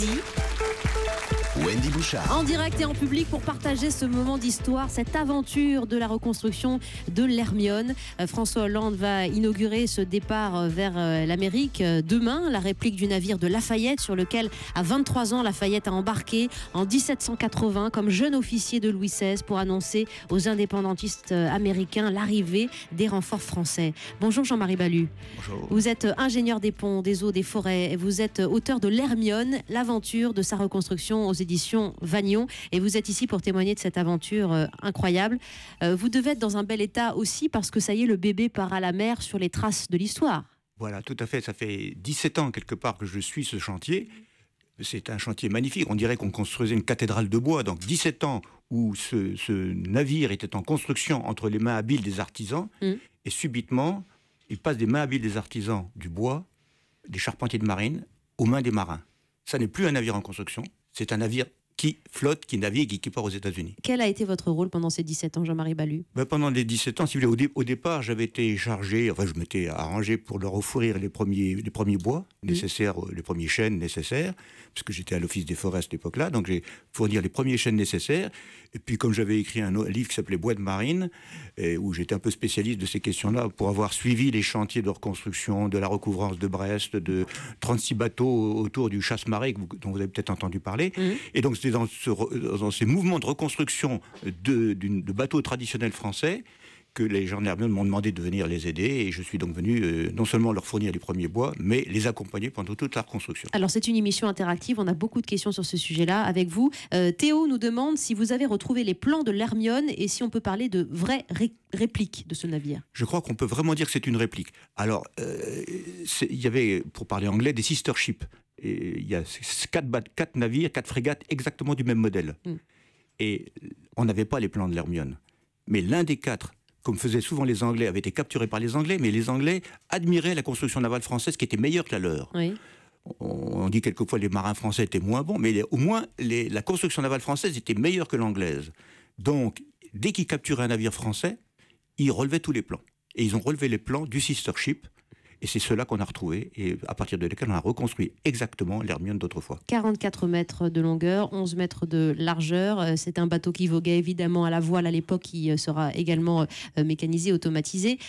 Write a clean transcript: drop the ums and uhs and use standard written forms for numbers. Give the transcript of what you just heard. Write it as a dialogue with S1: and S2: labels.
S1: Wendy.
S2: Wendy Bouchard.
S1: En direct et en public pour partager ce moment d'histoire, cette aventure de la reconstruction de l'Hermione. François Hollande va inaugurer ce départ vers l'Amérique demain, la réplique du navire de Lafayette sur lequel, à 23 ans, Lafayette a embarqué en 1780 comme jeune officier de Louis XVI pour annoncer aux indépendantistes américains l'arrivée des renforts français. Bonjour Jean-Marie Ballu.
S2: Bonjour.
S1: Vous êtes ingénieur des ponts, des eaux, des forêts. Et vous êtes auteur de l'Hermione, l'aventure de sa reconstruction aux éditions Vagnon. Et vous êtes ici pour témoigner de cette aventure incroyable. Vous devez être dans un bel état aussi parce que ça y est, le bébé part à la mer sur les traces de l'histoire.
S2: Voilà, tout à fait. Ça fait 17 ans quelque part que je suis ce chantier. C'est un chantier magnifique. On dirait qu'on construisait une cathédrale de bois. Donc 17 ans où ce navire était en construction entre les mains habiles des artisans. Et subitement, il passe des mains habiles des artisans du bois, des charpentiers de marine, aux mains des marins. Ça n'est plus un navire en construction. C'est un navire qui flotte, qui navigue et qui part aux États-Unis.
S1: Quel a été votre rôle pendant ces 17 ans, Jean-Marie Ballu?
S2: Pendant les 17 ans, si vous voulez, au départ, j'avais été chargé, enfin, je m'étais arrangé pour leur offrir les premiers bois nécessaires, les premiers chênes nécessaires, parce que j'étais à l'Office des forêts à cette époque-là, donc j'ai fourni les premiers chênes nécessaires. Et puis, comme j'avais écrit un livre qui s'appelait Bois de marine, où j'étais un peu spécialiste de ces questions-là, pour avoir suivi les chantiers de reconstruction, de la recouvrance de Brest, de 36 bateaux autour du chasse-marée, dont vous avez peut-être entendu parler. Et donc, c'était dans ces mouvements de reconstruction de bateaux traditionnels français que les gens de l'Hermione m'ont demandé de venir les aider, et je suis donc venu non seulement leur fournir les premiers bois, mais les accompagner pendant toute la reconstruction.
S1: Alors c'est une émission interactive, on a beaucoup de questions sur ce sujet-là avec vous. Théo nous demande si vous avez retrouvé les plans de l'Hermione et si on peut parler de vraies répliques de ce navire.
S2: Je crois qu'on peut vraiment dire que c'est une réplique. Alors, il y avait, pour parler anglais, des sister ships. Et il y a 4 navires, 4 frégates exactement du même modèle. Et on n'avait pas les plans de l'Hermione. Mais l'un des 4, comme faisaient souvent les Anglais, avait été capturé par les Anglais, mais les Anglais admiraient la construction navale française qui était meilleure que la leur.
S1: Oui.
S2: On dit quelquefois que les marins français étaient moins bons, mais au moins la construction navale française était meilleure que l'anglaise. Donc, dès qu'ils capturaient un navire français, ils relevaient tous les plans. Et ils ont relevé les plans du sister ship. Et c'est cela qu'on a retrouvé, et à partir de lesquels on a reconstruit exactement l'Hermione d'autrefois. 44
S1: mètres de longueur, 11 mètres de largeur. C'est un bateau qui voguait évidemment à la voile à l'époque, qui sera également mécanisé, automatisé.